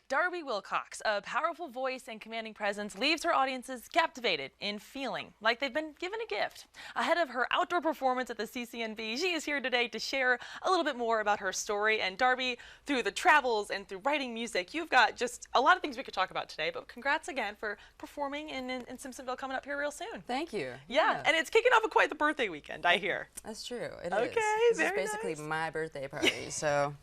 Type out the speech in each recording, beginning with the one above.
Darby Wilcox, a powerful voice and commanding presence, leaves her audiences captivated in feeling like they've been given a gift. Ahead of her outdoor performance at the CCNB, she is here today to share a little bit more about her story. And Darby, through the travels and through writing music, you've got just a lot of things we could talk about today, but congrats again for performing in Simpsonville coming up here real soon. Thank you. Yeah, and it's kicking off a quite the birthday weekend, I hear. That's true. It is. This is basically my birthday party, so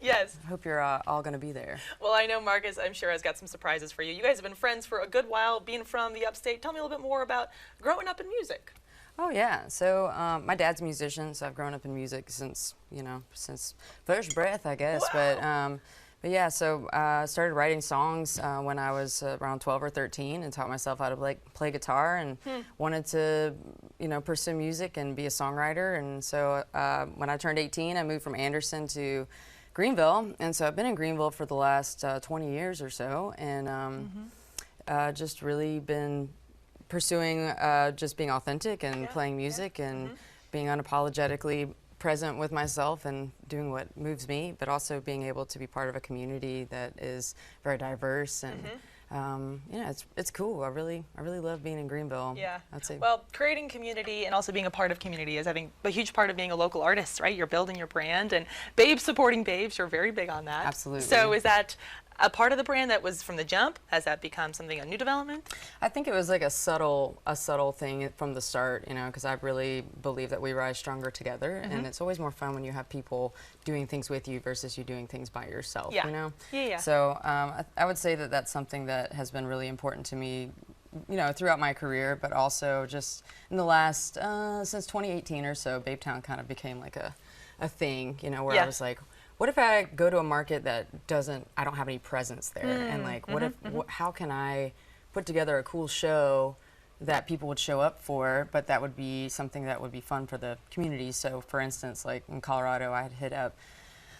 yes. I hope you're all going to be there. Well, I know Marcus, I'm sure, has got some surprises for you. You guys have been friends for a good while, being from the Upstate. Tell me a little bit more about growing up in music. Oh yeah, so my dad's a musician, so I've grown up in music since since first breath, I guess. Wow. But yeah, so I started writing songs when I was around 12 or 13, and taught myself how to play guitar, and wanted to pursue music and be a songwriter. And so when I turned 18, I moved from Anderson to Greenville, and so I've been in Greenville for the last 20 years or so, and just really been pursuing just being authentic and playing music and being unapologetically present with myself and doing what moves me, but also being able to be part of a community that is very diverse and it's cool. I really love being in Greenville. Yeah. I'd say. Well, creating community and also being a part of community is, I think, a huge part of being a local artist, right? You're building your brand, and Babes supporting Babes, you're very big on that. Absolutely. So is that a part of the brand that was from the jump? Has that become something, a new development? I think it was like a subtle thing from the start, because I really believe that we rise stronger together, and it's always more fun when you have people doing things with you versus you doing things by yourself. Yeah. So I would say that that's something that has been really important to me, throughout my career, but also just in the last since 2018 or so, Babetown kind of became like a thing, where I was like, what if I go to a market that I don't have any presence there, and like, how can I put together a cool show that people would show up for, but that would be something that would be fun for the community? So for instance, like in Colorado, I had hit up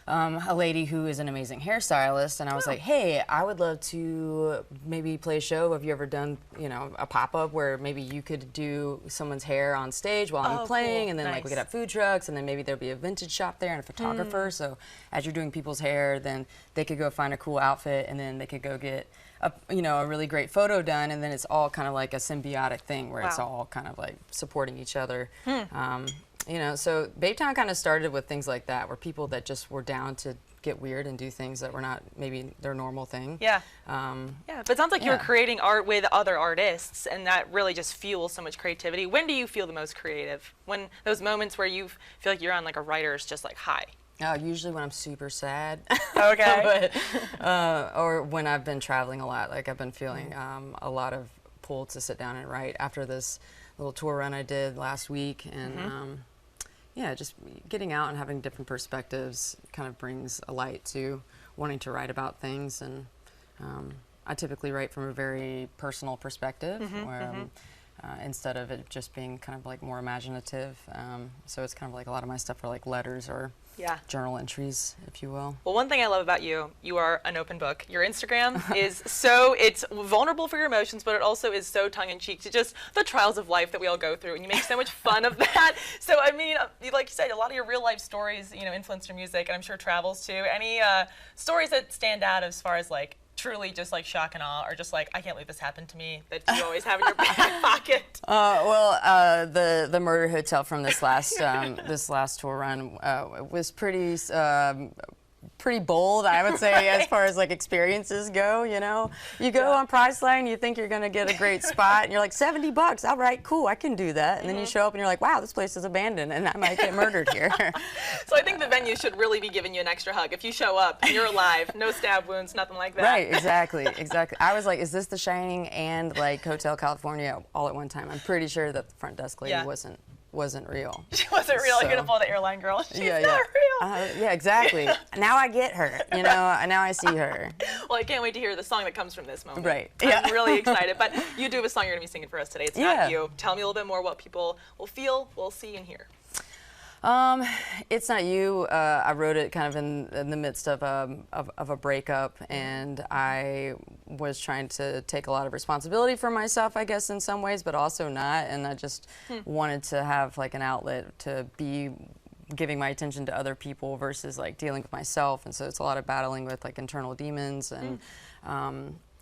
a lady who is an amazing hairstylist, and I was like, hey, I would love to maybe play a show. Have you ever done, a pop-up where maybe you could do someone's hair on stage while I'm playing, and then like we could have food trucks, and then maybe there'll be a vintage shop there and a photographer. So as you're doing people's hair, then they could go find a cool outfit, and then they could go get a really great photo done, and then it's all kind of like a symbiotic thing where it's all kind of like supporting each other. So Baytown kind of started with things like that, where people that just were down to get weird and do things that were not maybe their normal thing. Yeah. But it sounds like you're creating art with other artists, and that really just fuels so much creativity. When do you feel the most creative? When those moments where you feel like you're on like a writer's just like high? Usually when I'm super sad. Okay. Or when I've been traveling a lot, like I've been feeling a lot of pull to sit down and write after this little tour run I did last week, and just getting out and having different perspectives kind of brings a light to wanting to write about things. And I typically write from a very personal perspective, where instead of it just being kind of like more imaginative. So it's kind of like a lot of my stuff are like letters or journal entries, if you will. Well, one thing I love about you are an open book. Your Instagram is it's vulnerable for your emotions, but it also is so tongue-in-cheek to just the trials of life that we all go through, and you make so much fun of that. So, I mean, like you said, a lot of your real-life stories, influenced your music, and I'm sure travels too. Any stories that stand out as far as like truly just like shock and awe, or just like, I can't believe this happened to me, that you always have in your back pocket? The murder hotel from this last this last tour run was pretty bold, I would say, as far as like experiences go. You go on Priceline, you think you're gonna get a great spot, and you're like, $70, all right, cool, I can do that. And then you show up and you're like, wow, this place is abandoned, and I might get murdered here. So I think the venue should really be giving you an extra hug. If you show up and you're alive, no stab wounds, nothing like that. Right, exactly. I was like, is this The Shining and like Hotel California all at one time? I'm pretty sure that the front desk lady wasn't real. She wasn't real. You're gonna pull the airline girl. She's not real. Exactly. Now I get her. Now I see her. Well, I can't wait to hear the song that comes from this moment. Right. I'm really excited. But you do have a song you're gonna be singing for us today. It's not you. Tell me a little bit more what people will feel, will see, and hear. It's Not You. I wrote it kind of in the midst of a breakup, and I was trying to take a lot of responsibility for myself, I guess, in some ways, but also not. And I just wanted to have like an outlet to be giving my attention to other people versus like dealing with myself. And so it's a lot of battling with like internal demons and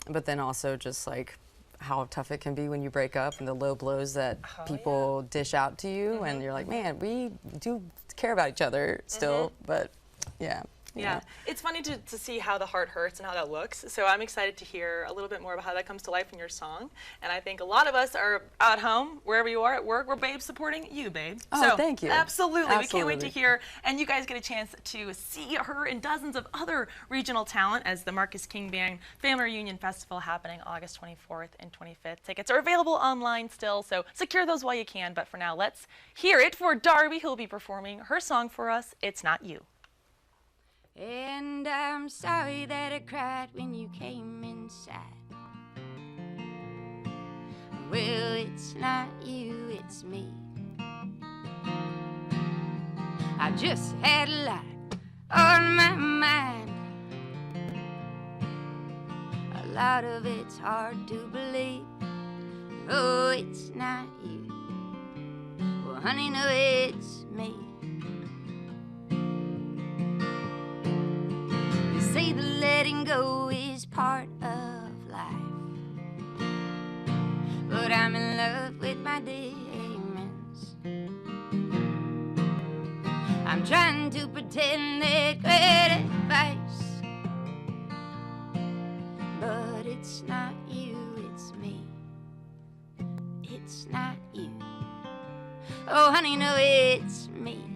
but then also just like how tough it can be when you break up and the low blows that people dish out to you, and you're like, man, we do care about each other still, but yeah. Yeah, it's funny to see how the heart hurts and how that looks. So I'm excited to hear a little bit more about how that comes to life in your song. And I think a lot of us are at home, wherever you are at work, we're babes supporting you, babe. Oh, so, thank you. Absolutely. We can't wait to hear. And you guys get a chance to see her and dozens of other regional talent as the Marcus King Band Family Reunion Festival happening August 24th and 25th. Tickets are available online still, so secure those while you can. But for now, let's hear it for Darby, who'll be performing her song for us, It's Not You. And I'm sorry that I cried when you came inside. Well, it's not you, it's me. I just had a lot on my mind. A lot of it's hard to believe. Oh, it's not you. Well, honey, no, it's me. Say that letting go is part of life, but I'm in love with my demons. I'm trying to pretend they're great advice, but it's not you, it's me. It's not you. Oh, honey, no, it's me.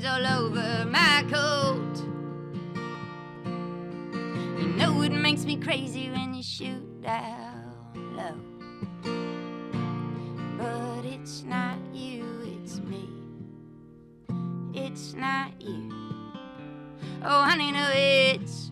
All over my coat. You know it makes me crazy when you shoot down low. But it's not you, it's me. It's not you. Oh, honey, no, it's